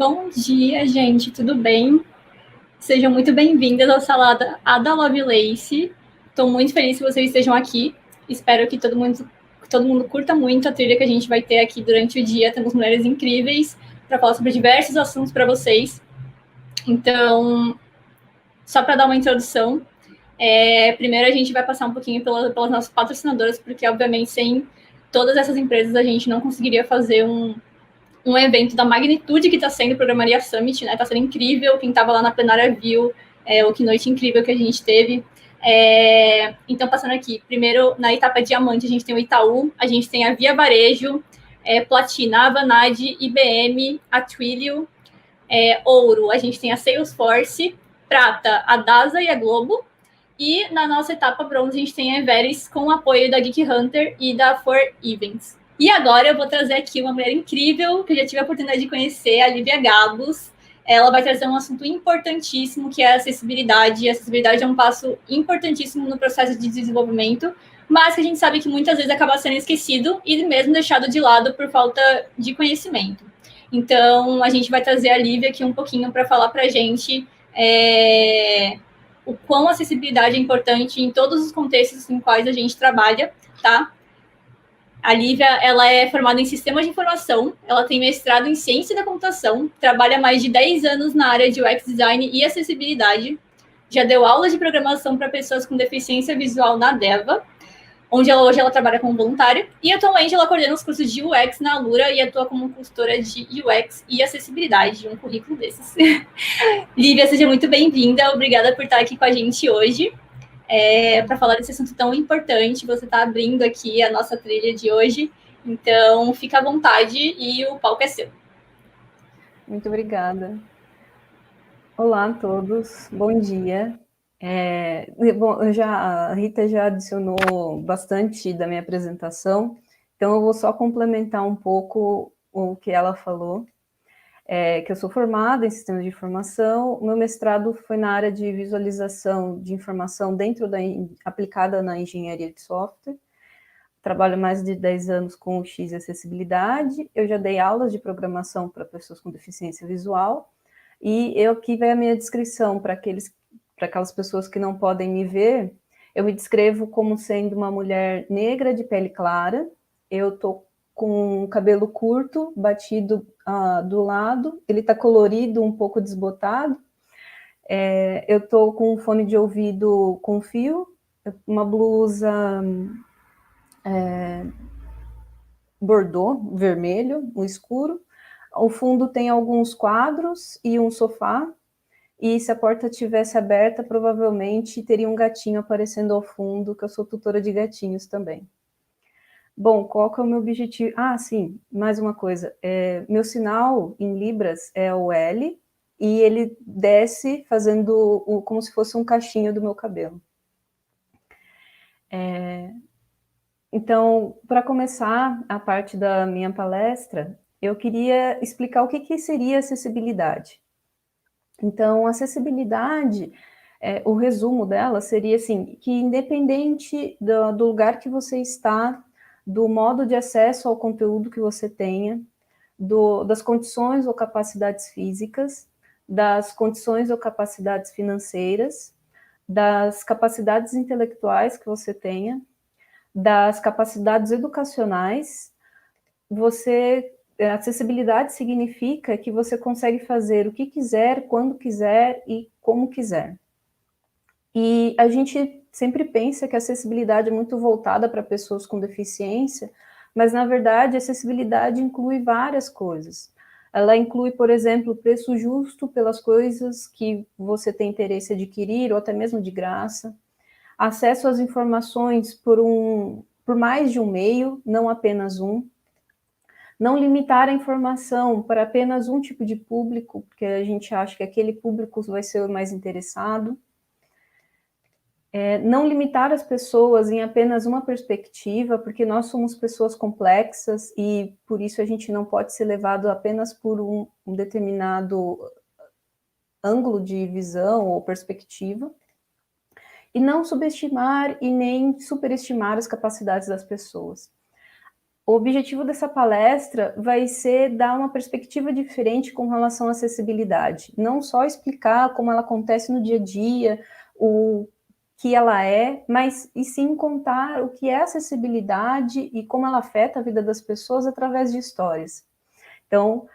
Bom dia, gente, tudo bem? Sejam muito bem-vindas ao Salada Ada Lovelace. Estou muito feliz que vocês estejam aqui. Espero que todo mundo curta muito a trilha que a gente vai ter aqui durante o dia. Temos mulheres incríveis para falar sobre diversos assuntos para vocês. Então, só para dar uma introdução, primeiro a gente vai passar um pouquinho pelas nossas patrocinadoras, porque, obviamente, sem todas essas empresas a gente não conseguiria fazer um evento da magnitude que está sendo o Programaria Summit, né? Está sendo incrível. Quem estava lá na plenária viu o que noite incrível que a gente teve. Então, passando aqui, primeiro na etapa diamante, a gente tem o Itaú, a gente tem a Via Varejo, Platina, a Vanad, IBM, a Twilio, ouro, a gente tem a Salesforce, prata, a DASA e a Globo. E na nossa etapa bronze, a gente tem a Everest com o apoio da Geek Hunter e da For Events. E agora eu vou trazer aqui uma mulher incrível que eu já tive a oportunidade de conhecer, a Lívia Gabos. Ela vai trazer um assunto importantíssimo, que é a acessibilidade. A acessibilidade é um passo importantíssimo no processo de desenvolvimento, mas que a gente sabe que muitas vezes acaba sendo esquecido e mesmo deixado de lado por falta de conhecimento. Então, a gente vai trazer a Lívia aqui um pouquinho para falar para a gente o quão a acessibilidade é importante em todos os contextos em quais a gente trabalha, tá? A Lívia, ela é formada em Sistemas de Informação, ela tem mestrado em Ciência da Computação, trabalha há mais de 10 anos na área de UX Design e acessibilidade, já deu aulas de programação para pessoas com deficiência visual na DEVA, onde hoje ela trabalha como voluntária, e atualmente ela coordena os cursos de UX na Alura e atua como consultora de UX e acessibilidade, um currículo desses. Lívia, seja muito bem-vinda, obrigada por estar aqui com a gente hoje, para falar desse assunto tão importante. Você está abrindo aqui a nossa trilha de hoje, então fica à vontade e o palco é seu. Muito obrigada. Olá a todos, bom dia. Bom, a Rita já adicionou bastante da minha apresentação, então eu vou só complementar um pouco o que ela falou, que eu sou formada em sistemas de informação, o meu mestrado foi na área de visualização de informação aplicada na engenharia de software, trabalho mais de 10 anos com o X e acessibilidade, eu já dei aulas de programação para pessoas com deficiência visual, e aqui vai a minha descrição para aquelas pessoas que não podem me ver. Eu me descrevo como sendo uma mulher negra de pele clara. Eu estou com cabelo curto, batido do lado. Ele está colorido, um pouco desbotado. Eu estou com um fone de ouvido com fio, uma blusa bordô, vermelho, no escuro. Ao fundo tem alguns quadros e um sofá. E se a porta tivesse aberta, provavelmente teria um gatinho aparecendo ao fundo, que eu sou tutora de gatinhos também. Bom, qual que é o meu objetivo? Ah, sim, mais uma coisa. Meu sinal em Libras é o L, e ele desce fazendo como se fosse um cachinho do meu cabelo. Então, para começar a parte da minha palestra, eu queria explicar o que seria acessibilidade. Então, acessibilidade, o resumo dela seria assim, que independente do lugar que você está, do modo de acesso ao conteúdo que você tenha, das condições ou capacidades físicas, das condições ou capacidades financeiras, das capacidades intelectuais que você tenha, das capacidades educacionais, acessibilidade significa que você consegue fazer o que quiser, quando quiser e como quiser. E a gente sempre pensa que a acessibilidade é muito voltada para pessoas com deficiência, mas, na verdade, a acessibilidade inclui várias coisas. Ela inclui, por exemplo, preço justo pelas coisas que você tem interesse em adquirir, ou até mesmo de graça, acesso às informações por mais de um meio, não apenas um, não limitar a informação para apenas um tipo de público, porque a gente acha que aquele público vai ser o mais interessado. Não limitar as pessoas em apenas uma perspectiva, porque nós somos pessoas complexas e por isso a gente não pode ser levado apenas por um determinado ângulo de visão ou perspectiva. E não subestimar e nem superestimar as capacidades das pessoas. o objetivo dessa palestra vai ser dar uma perspectiva diferente com relação à acessibilidade. Não só explicar como ela acontece no dia a dia, o que ela é, mas e sim contar o que é acessibilidade e como ela afeta a vida das pessoas através de histórias. Então,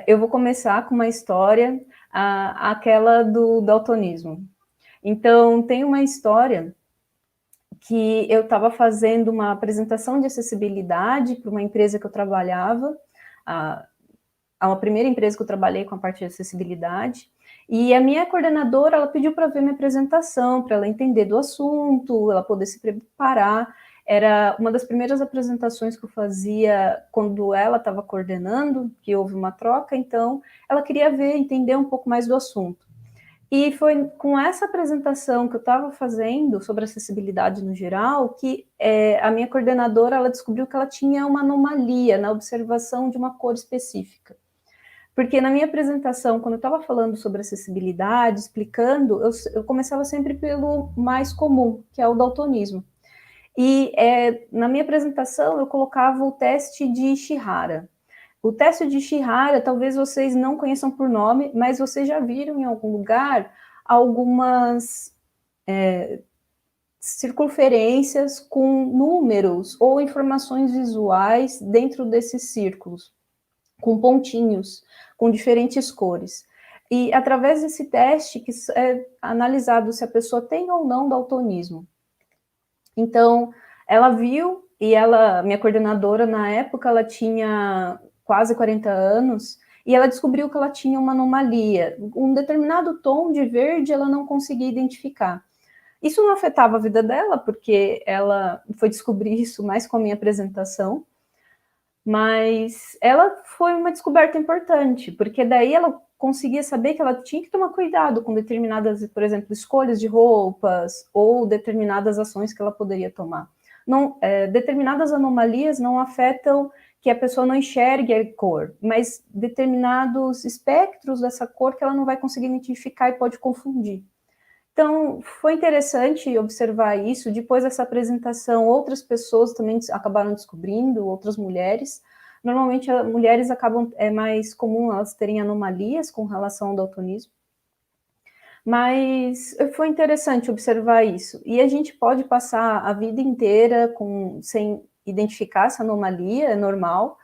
eu vou começar com uma história, aquela do daltonismo. Então, tem uma história que eu estava fazendo uma apresentação de acessibilidade para uma empresa que eu trabalhava, a primeira empresa que eu trabalhei com a parte de acessibilidade, e a minha coordenadora, ela pediu para ver minha apresentação, para ela entender do assunto, ela poder se preparar. Era uma das primeiras apresentações que eu fazia quando ela estava coordenando, que houve uma troca, então ela queria ver, entender um pouco mais do assunto. E foi com essa apresentação que eu estava fazendo sobre acessibilidade no geral que a minha coordenadora, ela descobriu que ela tinha uma anomalia na observação de uma cor específica. Porque na minha apresentação, quando eu estava falando sobre acessibilidade, explicando, eu começava sempre pelo mais comum, que é o daltonismo. E na minha apresentação eu colocava o teste de Shihara. O teste de Shihara, talvez vocês não conheçam por nome, mas vocês já viram em algum lugar algumas circunferências com números ou informações visuais dentro desses círculos, com pontinhos, com diferentes cores. E através desse teste que é analisado se a pessoa tem ou não daltonismo. Então, ela viu, e minha coordenadora na época, ela tinha quase 40 anos, e ela descobriu que ela tinha uma anomalia. Um determinado tom de verde ela não conseguia identificar. Isso não afetava a vida dela, porque ela foi descobrir isso mais com a minha apresentação, mas ela foi uma descoberta importante, porque daí ela conseguia saber que ela tinha que tomar cuidado com determinadas, por exemplo, escolhas de roupas ou determinadas ações que ela poderia tomar. Determinadas anomalias não afetam que a pessoa não enxergue a cor, mas determinados espectros dessa cor que ela não vai conseguir identificar e pode confundir. Então, foi interessante observar isso. Depois dessa apresentação, outras pessoas também acabaram descobrindo, outras mulheres. Normalmente, mulheres é mais comum elas terem anomalias com relação ao daltonismo. Mas foi interessante observar isso. E a gente pode passar a vida inteira sem identificar essa anomalia, é normal,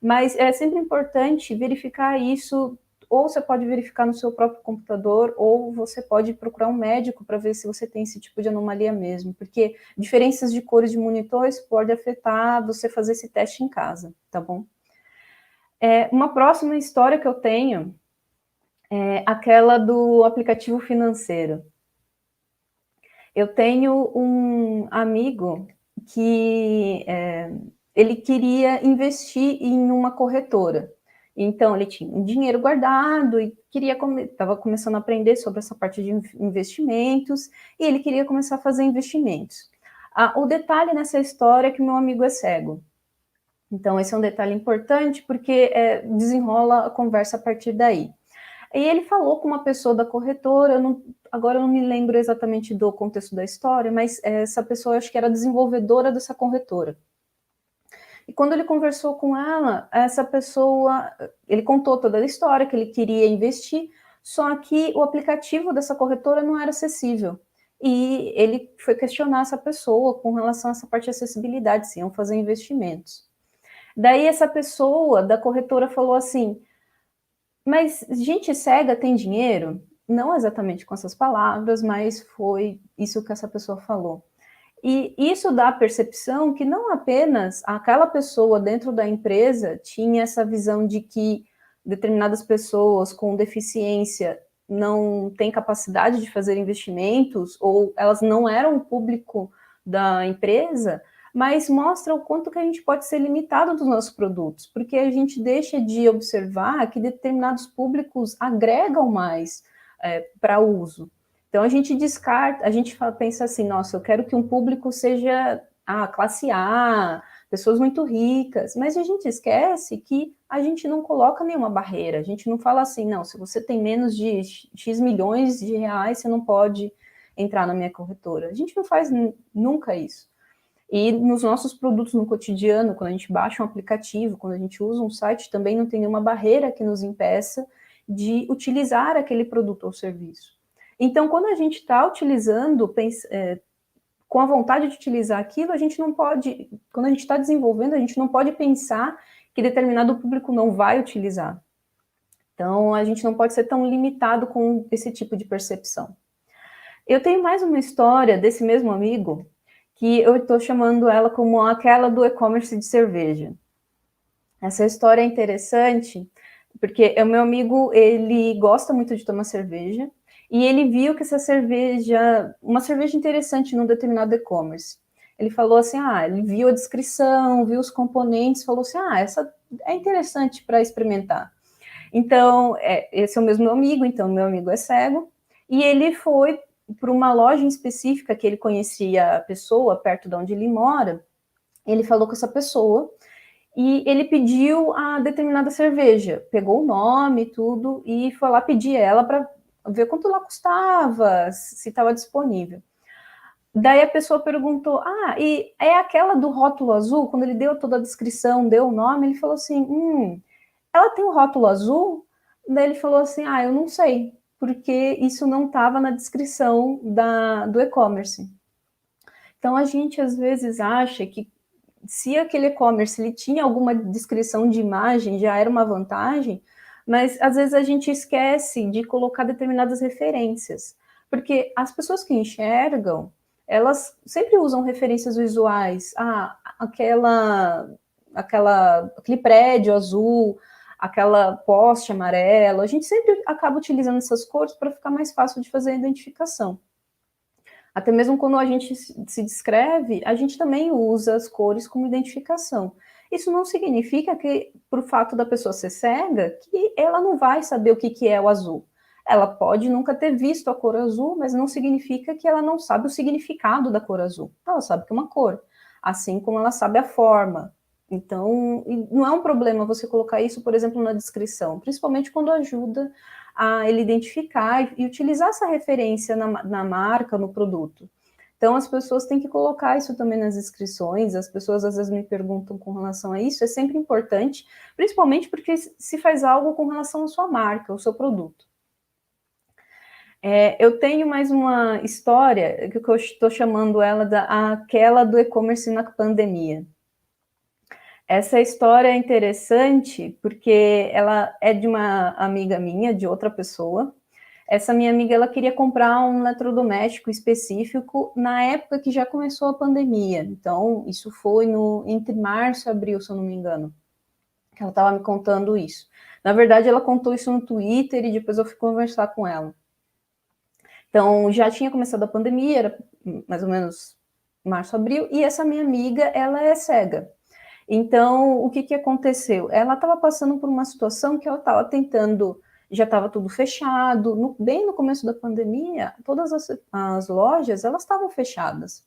mas é sempre importante verificar isso. Ou você pode verificar no seu próprio computador, ou você pode procurar um médico para ver se você tem esse tipo de anomalia mesmo, porque diferenças de cores de monitores pode afetar você fazer esse teste em casa, tá bom? Uma próxima história que eu tenho é aquela do aplicativo financeiro. Eu tenho um amigo que ele queria investir em uma corretora. Então, ele tinha um dinheiro guardado e estava começando a aprender sobre essa parte de investimentos, e ele queria começar a fazer investimentos. O detalhe nessa história é que meu amigo é cego. Então, esse é um detalhe importante, porque desenrola a conversa a partir daí. E ele falou com uma pessoa da corretora, agora eu não me lembro exatamente do contexto da história, mas essa pessoa, eu acho que era desenvolvedora dessa corretora. E quando ele conversou com ela, essa pessoa, ele contou toda a história, que ele queria investir, só que o aplicativo dessa corretora não era acessível. E ele foi questionar essa pessoa com relação a essa parte de acessibilidade, se iam fazer investimentos. Daí essa pessoa da corretora falou assim, mas gente cega tem dinheiro? Não exatamente com essas palavras, mas foi isso que essa pessoa falou. E isso dá a percepção que não apenas aquela pessoa dentro da empresa tinha essa visão de que determinadas pessoas com deficiência não têm capacidade de fazer investimentos, ou elas não eram o público da empresa, mas mostra o quanto que a gente pode ser limitado dos nossos produtos, porque a gente deixa de observar que determinados públicos agregam mais para uso. Então, a gente descarta, a gente pensa assim, nossa, eu quero que um público seja classe A, pessoas muito ricas, mas a gente esquece que a gente não coloca nenhuma barreira, a gente não fala assim, não, se você tem menos de X milhões de reais, você não pode entrar na minha corretora. A gente não faz nunca isso. E nos nossos produtos no cotidiano, quando a gente baixa um aplicativo, quando a gente usa um site, também não tem nenhuma barreira que nos impeça de utilizar aquele produto ou serviço. Então, quando a gente está utilizando, com a vontade de utilizar aquilo, a gente não pode, quando a gente está desenvolvendo, a gente não pode pensar que determinado público não vai utilizar. Então, a gente não pode ser tão limitado com esse tipo de percepção. Eu tenho mais uma história desse mesmo amigo, que eu estou chamando ela como aquela do e-commerce de cerveja. Essa história é interessante, porque o meu amigo, ele gosta muito de tomar cerveja, e ele viu que essa cerveja, uma cerveja interessante num determinado e-commerce. Ele falou assim, ele viu a descrição, viu os componentes, falou assim, essa é interessante para experimentar. Então, esse é o mesmo meu amigo, então meu amigo é cego, e ele foi para uma loja em específica que ele conhecia a pessoa perto de onde ele mora, ele falou com essa pessoa, e ele pediu a determinada cerveja, pegou o nome e tudo, e foi lá pedir ela para ver quanto lá custava, se estava disponível. Daí a pessoa perguntou, e é aquela do rótulo azul? Quando ele deu toda a descrição, deu o nome, ele falou assim, ela tem um rótulo azul? Daí ele falou assim, eu não sei, porque isso não estava na descrição do e-commerce. Então a gente às vezes acha que se aquele e-commerce ele tinha alguma descrição de imagem, já era uma vantagem, mas às vezes a gente esquece de colocar determinadas referências, porque as pessoas que enxergam, elas sempre usam referências visuais, aquele prédio azul, aquela poste amarelo, a gente sempre acaba utilizando essas cores para ficar mais fácil de fazer a identificação. Até mesmo quando a gente se descreve, a gente também usa as cores como identificação. Isso não significa que, por fato da pessoa ser cega, que ela não vai saber o que é o azul. Ela pode nunca ter visto a cor azul, mas não significa que ela não sabe o significado da cor azul. Ela sabe que é uma cor, assim como ela sabe a forma. Então, não é um problema você colocar isso, por exemplo, na descrição, principalmente quando ajuda a ele identificar e utilizar essa referência na marca, no produto. Então, as pessoas têm que colocar isso também nas descrições, as pessoas às vezes me perguntam com relação a isso, é sempre importante, principalmente porque se faz algo com relação à sua marca, ao seu produto. Eu tenho mais uma história, que eu estou chamando ela aquela do e-commerce na pandemia. Essa história é interessante porque ela é de uma amiga minha, de outra pessoa. Essa minha amiga, ela queria comprar um eletrodoméstico específico na época que já começou a pandemia. Então, isso foi entre março e abril, se eu não me engano, que ela estava me contando isso. Na verdade, ela contou isso no Twitter e depois eu fui conversar com ela. Então, já tinha começado a pandemia, era mais ou menos março, abril, e essa minha amiga, ela é cega. Então, o que aconteceu? Ela estava passando por uma situação que ela estava tentando, já estava tudo fechado, bem no começo da pandemia, todas as lojas, elas estavam fechadas.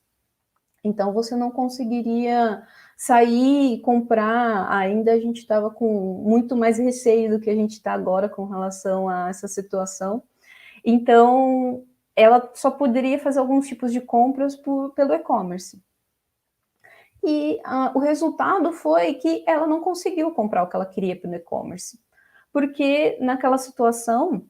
Então, você não conseguiria sair e comprar, ainda a gente estava com muito mais receio do que a gente está agora com relação a essa situação. Então, ela só poderia fazer alguns tipos de compras pelo e-commerce. E o resultado foi que ela não conseguiu comprar o que ela queria pelo e-commerce, porque naquela situação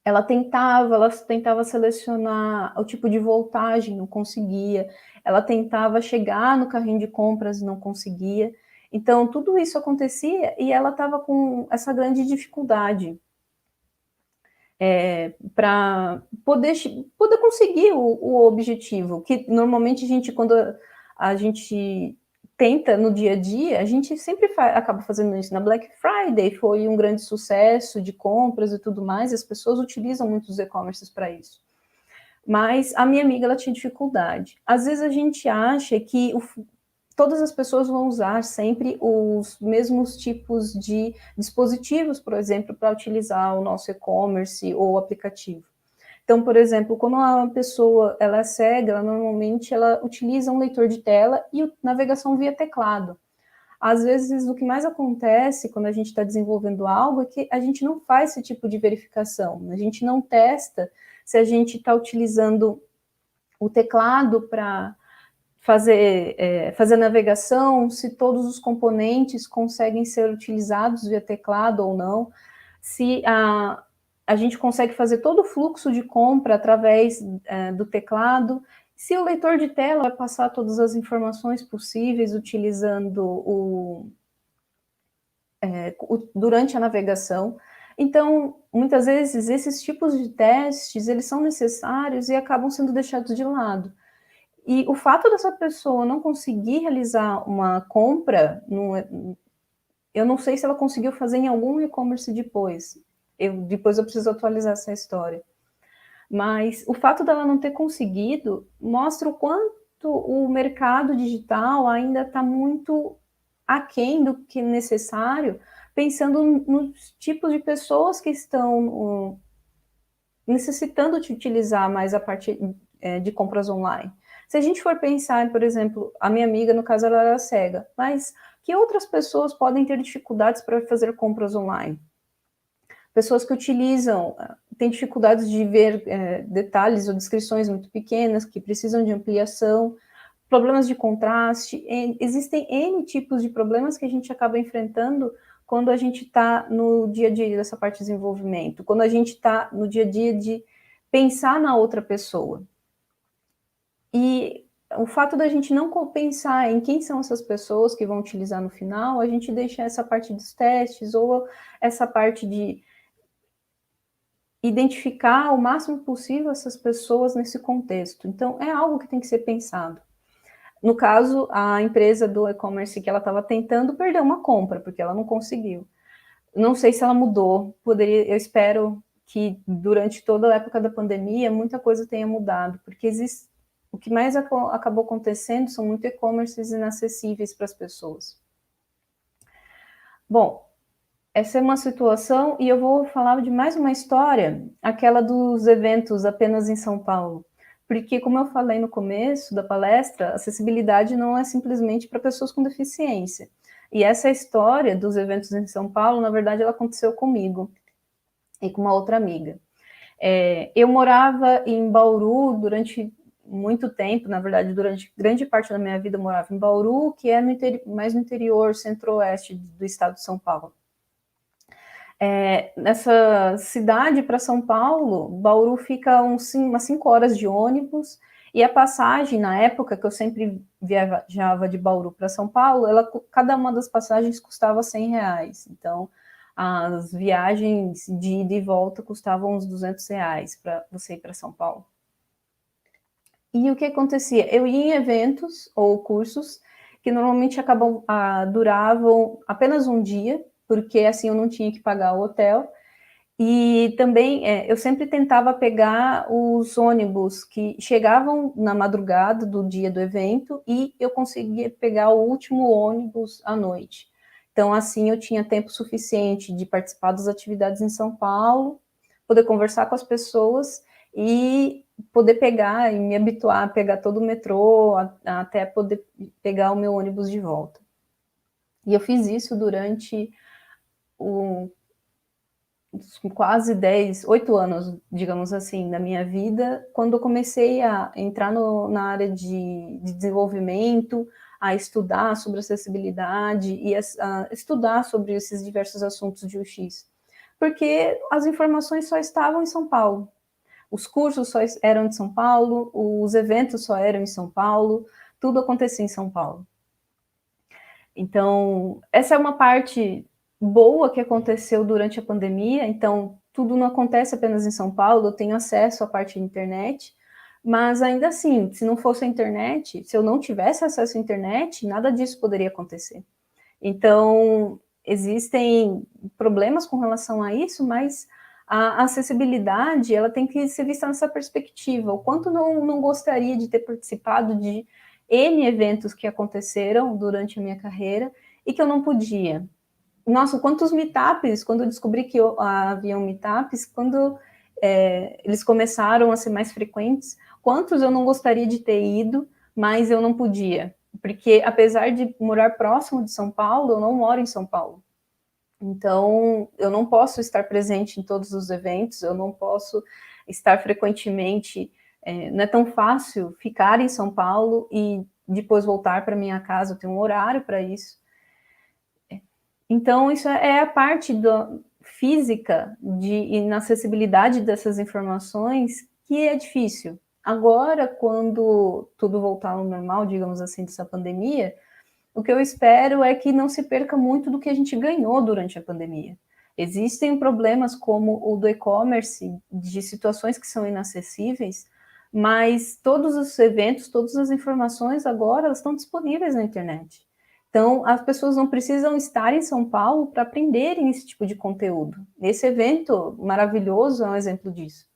ela tentava selecionar o tipo de voltagem, não conseguia, ela tentava chegar no carrinho de compras e não conseguia. Então, tudo isso acontecia e ela estava com essa grande dificuldade para poder conseguir o objetivo, que normalmente quando a gente tenta no dia a dia, a gente sempre acaba fazendo isso. Na Black Friday foi um grande sucesso de compras e tudo mais, e as pessoas utilizam muito os e-commerces para isso. Mas a minha amiga, ela tinha dificuldade. Às vezes a gente acha que todas as pessoas vão usar sempre os mesmos tipos de dispositivos, por exemplo, para utilizar o nosso e-commerce ou aplicativo. Então, por exemplo, quando uma pessoa ela é cega, normalmente ela utiliza um leitor de tela e navegação via teclado. Às vezes, o que mais acontece quando a gente está desenvolvendo algo é que a gente não faz esse tipo de verificação, a gente não testa se a gente está utilizando o teclado para fazer navegação, se todos os componentes conseguem ser utilizados via teclado ou não, se a gente consegue fazer todo o fluxo de compra através do teclado, se o leitor de tela vai passar todas as informações possíveis utilizando durante a navegação. Então, muitas vezes, esses tipos de testes, eles são necessários e acabam sendo deixados de lado. E o fato dessa pessoa não conseguir realizar uma compra, eu não sei se ela conseguiu fazer em algum e-commerce depois. Depois eu preciso atualizar essa história. Mas o fato dela não ter conseguido mostra o quanto o mercado digital ainda está muito aquém do que necessário, pensando nos tipos de pessoas que estão necessitando de utilizar mais a parte de compras online. Se a gente for pensar, por exemplo, a minha amiga, no caso, ela era cega, mas que outras pessoas podem ter dificuldades para fazer compras online? Pessoas que têm dificuldades de ver detalhes ou descrições muito pequenas, que precisam de ampliação, problemas de contraste, existem N tipos de problemas que a gente acaba enfrentando quando a gente está no dia a dia dessa parte de desenvolvimento, quando a gente está no dia a dia de pensar na outra pessoa. E o fato da gente não pensar em quem são essas pessoas que vão utilizar no final, a gente deixa essa parte dos testes ou essa parte de identificar o máximo possível essas pessoas nesse contexto. Então, é algo que tem que ser pensado. No caso, a empresa do e-commerce que ela estava tentando perdeu uma compra, porque ela não conseguiu. Não sei se ela mudou, eu espero que durante toda a época da pandemia muita coisa tenha mudado, porque o que mais acabou acontecendo são muito e-commerces inacessíveis para as pessoas. Bom, essa é uma situação, e eu vou falar de mais uma história, aquela dos eventos apenas em São Paulo. Porque, como eu falei no começo da palestra, acessibilidade não é simplesmente para pessoas com deficiência. E essa história dos eventos em São Paulo, na verdade, ela aconteceu comigo e com uma outra amiga. Eu morava em Bauru durante muito tempo, na verdade, durante grande parte da minha vida eu morava em Bauru, que é mais no interior, centro-oeste do estado de São Paulo. Nessa cidade para São Paulo, Bauru fica umas 5 horas de ônibus, e a passagem, na época que eu sempre viajava de Bauru para São Paulo, cada uma das passagens custava R$100. Então, as viagens de ida e volta custavam uns R$200 para você ir para São Paulo. E o que acontecia? Eu ia em eventos ou cursos que normalmente duravam apenas um dia, porque assim eu não tinha que pagar o hotel. E também eu sempre tentava pegar os ônibus que chegavam na madrugada do dia do evento e eu conseguia pegar o último ônibus à noite. Então, assim, eu tinha tempo suficiente de participar das atividades em São Paulo, poder conversar com as pessoas e poder pegar e me habituar a pegar todo o metrô até poder pegar o meu ônibus de volta. E eu fiz isso durante quase 8 anos, digamos assim, da minha vida, quando eu comecei a entrar na área de desenvolvimento, a estudar sobre acessibilidade e a estudar sobre esses diversos assuntos de UX. Porque as informações só estavam em São Paulo. Os cursos só eram de São Paulo, os eventos só eram em São Paulo, tudo acontecia em São Paulo. Então, essa é uma parte boa que aconteceu durante a pandemia. Então, tudo não acontece apenas em São Paulo, eu tenho acesso à parte de internet, mas ainda assim, se não fosse a internet, se eu não tivesse acesso à internet, nada disso poderia acontecer. Então, existem problemas com relação a isso, mas a acessibilidade, ela tem que ser vista nessa perspectiva. O quanto não gostaria de ter participado de N eventos que aconteceram durante a minha carreira e que eu não podia. Nossa, quantos meetups, quando eu descobri que haviam meetups, quando eles começaram a ser mais frequentes, quantos eu não gostaria de ter ido, mas eu não podia. Porque, apesar de morar próximo de São Paulo, eu não moro em São Paulo. Então, eu não posso estar presente em todos os eventos, eu não posso estar frequentemente, não é tão fácil ficar em São Paulo e depois voltar para minha casa, eu tenho um horário para isso. Então, isso é a parte física de inacessibilidade dessas informações que é difícil. Agora, quando tudo voltar ao normal, digamos assim, dessa pandemia, o que eu espero é que não se perca muito do que a gente ganhou durante a pandemia. Existem problemas como o do e-commerce, de situações que são inacessíveis, mas todos os eventos, todas as informações agora elas estão disponíveis na internet. Então, as pessoas não precisam estar em São Paulo para aprenderem esse tipo de conteúdo. Esse evento maravilhoso é um exemplo disso.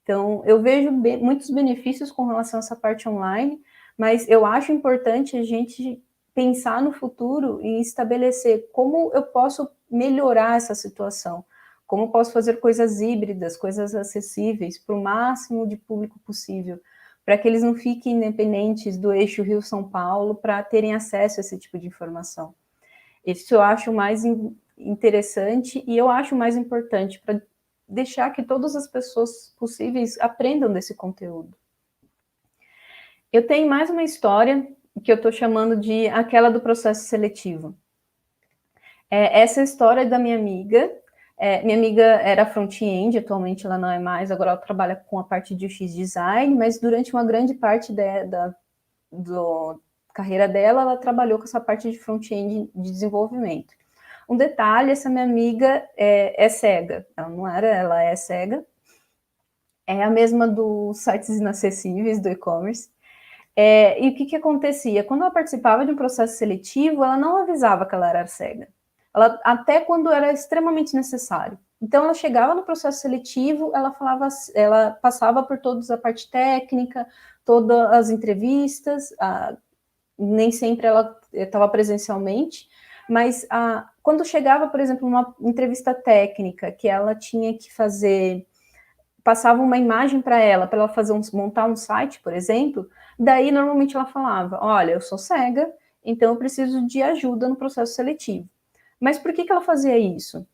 Então, eu vejo muitos benefícios com relação a essa parte online, mas eu acho importante a gente pensar no futuro e estabelecer como eu posso melhorar essa situação, como eu posso fazer coisas híbridas, coisas acessíveis para o máximo de público possível, para que eles não fiquem independentes do eixo Rio-São Paulo para terem acesso a esse tipo de informação. Isso eu acho mais interessante e eu acho mais importante para deixar que todas as pessoas possíveis aprendam desse conteúdo. Eu tenho mais uma história que eu estou chamando de aquela do processo seletivo. Essa história é da minha amiga. Minha amiga era front-end, atualmente ela não é mais, agora ela trabalha com a parte de UX Design, mas durante uma grande parte da carreira dela, ela trabalhou com essa parte de front-end de desenvolvimento. Um detalhe, essa minha amiga é cega, ela não era, ela é cega, é a mesma dos sites inacessíveis do e-commerce. E o que acontecia? Quando ela participava de um processo seletivo, ela não avisava que ela era cega, até quando era extremamente necessário. Então, ela chegava no processo seletivo, ela passava por toda a parte técnica, todas as entrevistas, nem sempre ela estava presencialmente, mas quando chegava, por exemplo, uma entrevista técnica, que ela tinha que fazer, passava uma imagem para ela montar um site, por exemplo, daí normalmente ela falava, olha, eu sou cega, então eu preciso de ajuda no processo seletivo. Mas por que ela fazia isso?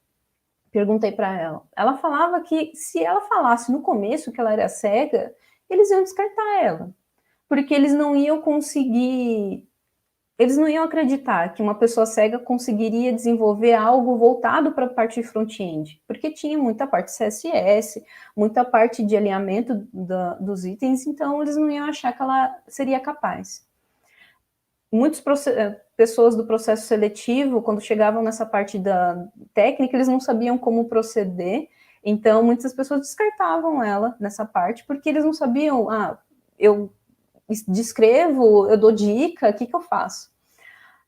Perguntei para ela. Ela falava que se ela falasse no começo que ela era cega, eles iam descartar ela, porque eles não iam acreditar que uma pessoa cega conseguiria desenvolver algo voltado para a parte de front-end, porque tinha muita parte CSS, muita parte de alinhamento dos itens, então eles não iam achar que ela seria capaz. Muitas pessoas do processo seletivo, quando chegavam nessa parte da técnica, eles não sabiam como proceder, então muitas pessoas descartavam ela nessa parte, porque eles não sabiam, eu descrevo, eu dou dica, o que eu faço?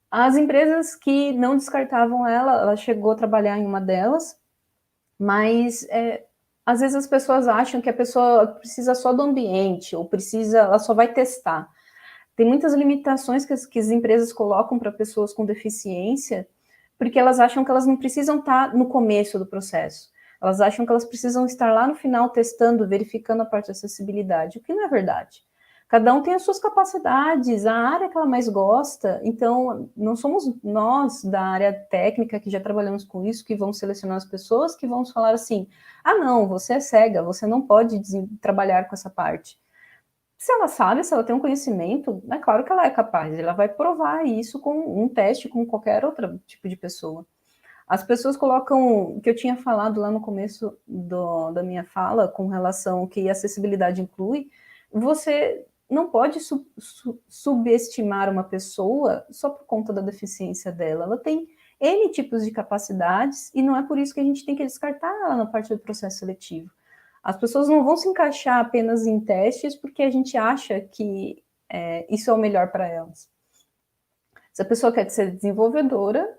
As empresas que não descartavam ela chegou a trabalhar em uma delas, mas às vezes as pessoas acham que a pessoa precisa só do ambiente, ou ela só vai testar. Tem muitas limitações que as empresas colocam para pessoas com deficiência, porque elas acham que elas não precisam estar no começo do processo. Elas acham que elas precisam estar lá no final testando, verificando a parte de acessibilidade, o que não é verdade. Cada um tem as suas capacidades, a área que ela mais gosta, então não somos nós da área técnica que já trabalhamos com isso, que vamos selecionar as pessoas, que vamos falar assim, não, você é cega, você não pode trabalhar com essa parte. Se ela sabe, se ela tem um conhecimento, é claro que ela é capaz, ela vai provar isso com um teste, com qualquer outro tipo de pessoa. As pessoas colocam, o que eu tinha falado lá no começo da minha fala, com relação ao que a acessibilidade inclui, você não pode subestimar uma pessoa só por conta da deficiência dela. Ela tem N tipos de capacidades e não é por isso que a gente tem que descartar ela na parte do processo seletivo. As pessoas não vão se encaixar apenas em testes porque a gente acha que isso é o melhor para elas. Se a pessoa quer ser desenvolvedora,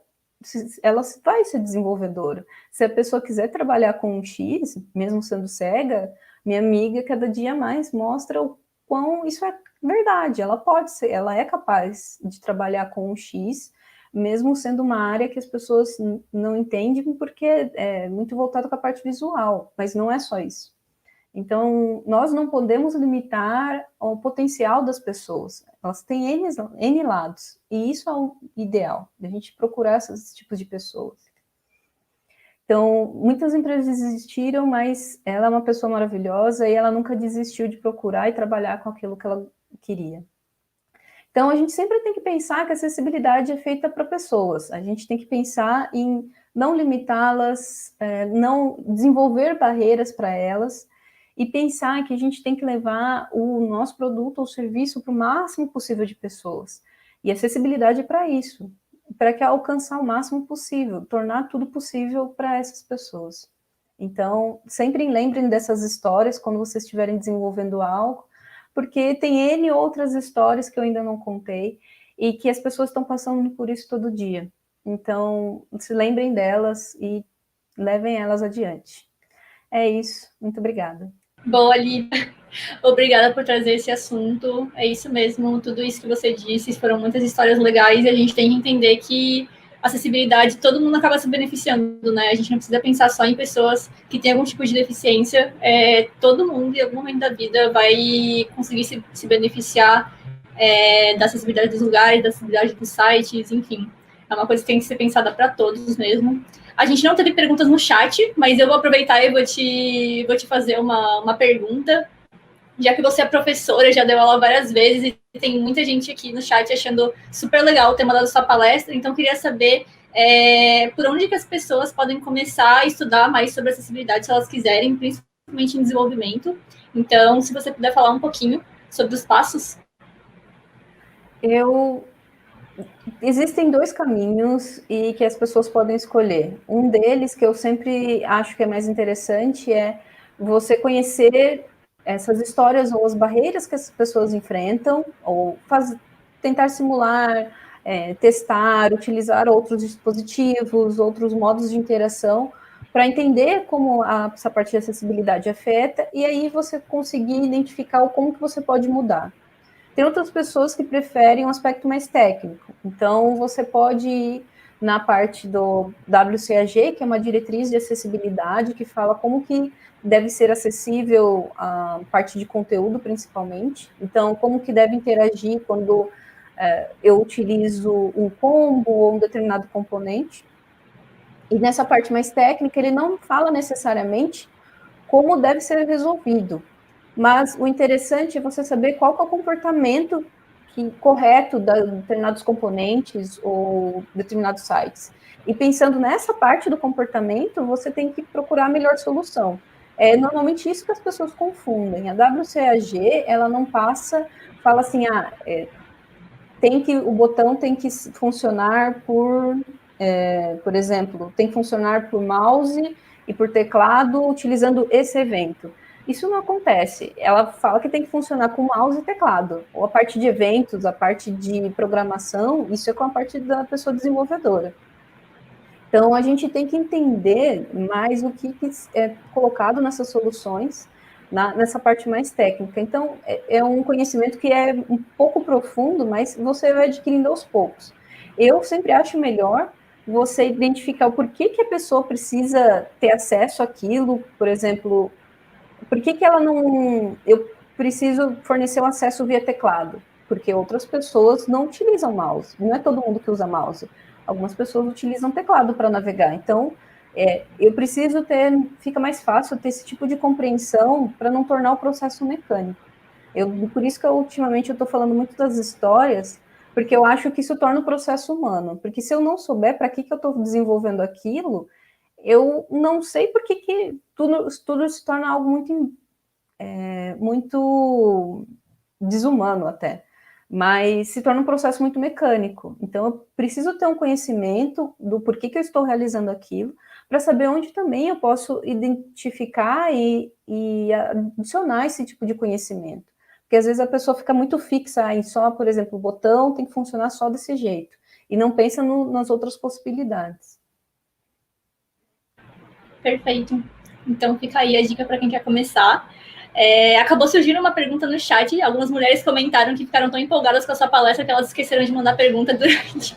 ela vai ser desenvolvedora. Se a pessoa quiser trabalhar com um X, mesmo sendo cega, minha amiga cada dia mais mostra o quão isso é verdade. Ela pode ser, ela é capaz de trabalhar com um X, mesmo sendo uma área que as pessoas não entendem porque é muito voltado para a parte visual, mas não é só isso. Então, nós não podemos limitar o potencial das pessoas. Elas têm N lados. E isso é o ideal, a gente procurar esses tipos de pessoas. Então, muitas empresas desistiram, mas ela é uma pessoa maravilhosa e ela nunca desistiu de procurar e trabalhar com aquilo que ela queria. Então, a gente sempre tem que pensar que a acessibilidade é feita para pessoas. A gente tem que pensar em não limitá-las, não desenvolver barreiras para elas, e pensar que a gente tem que levar o nosso produto ou serviço para o máximo possível de pessoas. E acessibilidade é para isso, para que alcançar o máximo possível, tornar tudo possível para essas pessoas. Então, sempre lembrem dessas histórias quando vocês estiverem desenvolvendo algo, porque tem N outras histórias que eu ainda não contei e que as pessoas estão passando por isso todo dia. Então, se lembrem delas e levem elas adiante. É isso. Muito obrigada. Boa, Lívia. Obrigada por trazer esse assunto. É isso mesmo, tudo isso que você disse, foram muitas histórias legais e a gente tem que entender que acessibilidade, todo mundo acaba se beneficiando, né? A gente não precisa pensar só em pessoas que têm algum tipo de deficiência, todo mundo, em algum momento da vida, vai conseguir se beneficiar da acessibilidade dos lugares, da acessibilidade dos sites, enfim. É uma coisa que tem que ser pensada para todos mesmo. A gente não teve perguntas no chat, mas eu vou aproveitar e vou te fazer uma pergunta. Já que você é professora, já deu aula várias vezes e tem muita gente aqui no chat achando super legal o tema da sua palestra, então queria saber por onde que as pessoas podem começar a estudar mais sobre acessibilidade, se elas quiserem, principalmente em desenvolvimento. Então, se você puder falar um pouquinho sobre os passos. Existem dois caminhos e que as pessoas podem escolher. Um deles, que eu sempre acho que é mais interessante, é você conhecer essas histórias ou as barreiras que as pessoas enfrentam, ou tentar simular, testar, utilizar outros dispositivos, outros modos de interação, para entender como essa parte de acessibilidade afeta, e aí você conseguir identificar como que você pode mudar. Tem outras pessoas que preferem um aspecto mais técnico. Então, você pode ir na parte do WCAG, que é uma diretriz de acessibilidade, que fala como que deve ser acessível a parte de conteúdo, principalmente. Então, como que deve interagir quando eu utilizo um combo ou um determinado componente. E nessa parte mais técnica, ele não fala necessariamente como deve ser resolvido. Mas o interessante é você saber qual é o comportamento correto de determinados componentes ou determinados sites. E pensando nessa parte do comportamento, você tem que procurar a melhor solução. É normalmente isso que as pessoas confundem. A WCAG, ela não fala assim, o botão tem que funcionar por exemplo, tem que funcionar por mouse e por teclado utilizando esse evento. Isso não acontece. Ela fala que tem que funcionar com mouse e teclado. Ou a parte de eventos, a parte de programação, isso é com a parte da pessoa desenvolvedora. Então, a gente tem que entender mais o que é colocado nessas soluções, nessa parte mais técnica. Então, é um conhecimento que é um pouco profundo, mas você vai adquirindo aos poucos. Eu sempre acho melhor você identificar o porquê que a pessoa precisa ter acesso àquilo, por exemplo, por que ela não... Eu preciso fornecer o acesso via teclado, porque outras pessoas não utilizam mouse, não é todo mundo que usa mouse. Algumas pessoas utilizam teclado para navegar, então eu preciso fica mais fácil ter esse tipo de compreensão para não tornar o processo mecânico. Por isso que ultimamente eu estou falando muito das histórias, porque eu acho que isso torna o processo humano, porque se eu não souber para que eu estou desenvolvendo aquilo, eu não sei por que tudo se torna algo muito desumano até, mas se torna um processo muito mecânico. Então, eu preciso ter um conhecimento do porquê que eu estou realizando aquilo, para saber onde também eu posso identificar e adicionar esse tipo de conhecimento. Porque às vezes a pessoa fica muito fixa em só, por exemplo, o botão tem que funcionar só desse jeito, e não pensa nas outras possibilidades. Perfeito. Então fica aí a dica para quem quer começar. Acabou surgindo uma pergunta no chat. Algumas mulheres comentaram que ficaram tão empolgadas com a sua palestra que elas esqueceram de mandar pergunta durante.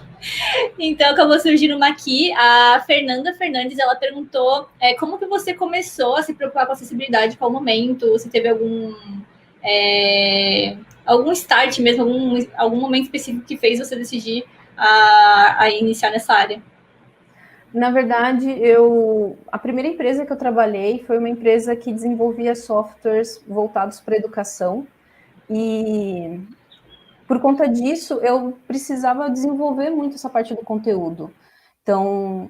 Então acabou surgindo uma aqui. A Fernanda Fernandes, ela perguntou como que você começou a se preocupar com a acessibilidade, qual momento, se teve algum start mesmo, algum momento específico que fez você decidir a iniciar nessa área. Na verdade, a primeira empresa que eu trabalhei foi uma empresa que desenvolvia softwares voltados para a educação, e por conta disso, eu precisava desenvolver muito essa parte do conteúdo. Então,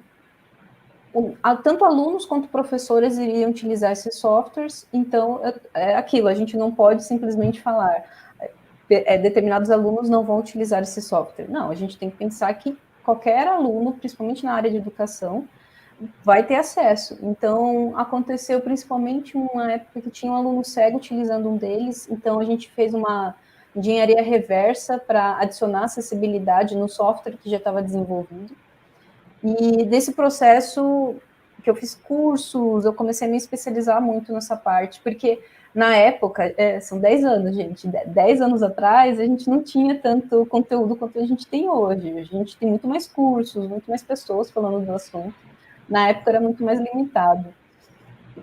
tanto alunos quanto professores iriam utilizar esses softwares, então é aquilo, a gente não pode simplesmente falar determinados alunos não vão utilizar esse software. Não, a gente tem que pensar que qualquer aluno, principalmente na área de educação, vai ter acesso. Então, aconteceu principalmente uma época que tinha um aluno cego utilizando um deles, então a gente fez uma engenharia reversa para adicionar acessibilidade no software que já estava desenvolvido. E nesse processo que eu fiz cursos, eu comecei a me especializar muito nessa parte, porque na época, são 10 anos, gente, 10 anos atrás, a gente não tinha tanto conteúdo quanto a gente tem hoje. A gente tem muito mais cursos, muito mais pessoas falando do assunto. Na época era muito mais limitado.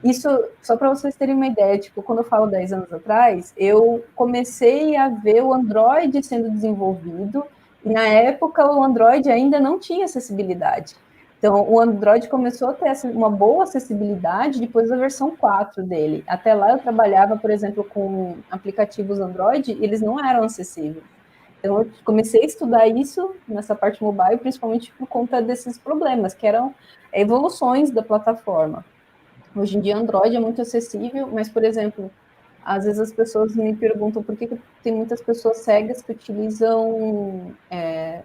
Isso, só para vocês terem uma ideia, tipo, quando eu falo 10 anos atrás, eu comecei a ver o Android sendo desenvolvido, e na época o Android ainda não tinha acessibilidade. Então, o Android começou a ter uma boa acessibilidade depois da versão 4 dele. Até lá eu trabalhava, por exemplo, com aplicativos Android, e eles não eram acessíveis. Então, eu comecei a estudar isso nessa parte mobile, principalmente por conta desses problemas, que eram evoluções da plataforma. Hoje em dia, Android é muito acessível, mas, por exemplo, às vezes as pessoas me perguntam por que tem muitas pessoas cegas que utilizam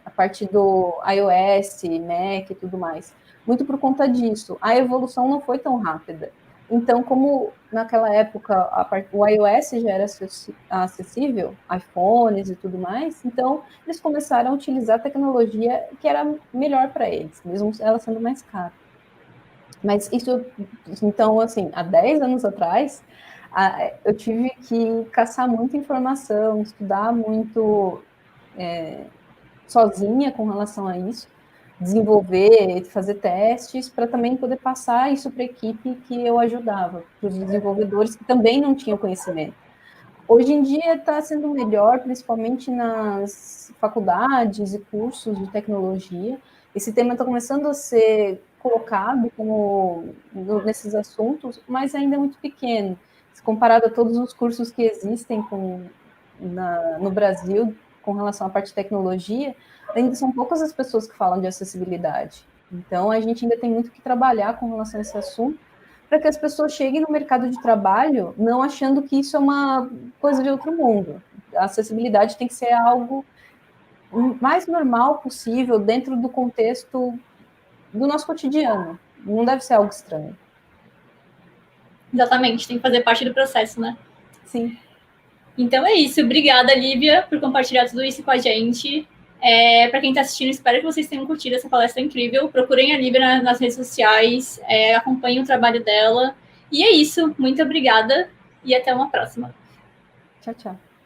a parte do iOS, Mac e tudo mais. Muito por conta disso. A evolução não foi tão rápida. Então, como naquela época o iOS já era acessível, iPhones e tudo mais, então eles começaram a utilizar a tecnologia que era melhor para eles, mesmo ela sendo mais cara. Mas isso, então, assim, há 10 anos atrás, eu tive que caçar muita informação, estudar muito sozinha com relação a isso, desenvolver, fazer testes, para também poder passar isso para a equipe que eu ajudava, para os desenvolvedores que também não tinham conhecimento. Hoje em dia está sendo melhor, principalmente nas faculdades e cursos de tecnologia. Esse tema está começando a ser colocado nesses assuntos, mas ainda é muito pequeno. Se comparado a todos os cursos que existem no Brasil com relação à parte de tecnologia, ainda são poucas as pessoas que falam de acessibilidade. Então, a gente ainda tem muito que trabalhar com relação a esse assunto, para que as pessoas cheguem no mercado de trabalho não achando que isso é uma coisa de outro mundo. A acessibilidade tem que ser algo mais normal possível dentro do contexto do nosso cotidiano. Não deve ser algo estranho. Exatamente, tem que fazer parte do processo, né? Sim. Então é isso. Obrigada, Lívia, por compartilhar tudo isso com a gente. Para quem está assistindo, espero que vocês tenham curtido essa palestra incrível. Procurem a Lívia nas redes sociais, acompanhem o trabalho dela. E é isso. Muito obrigada e até uma próxima. Tchau, tchau.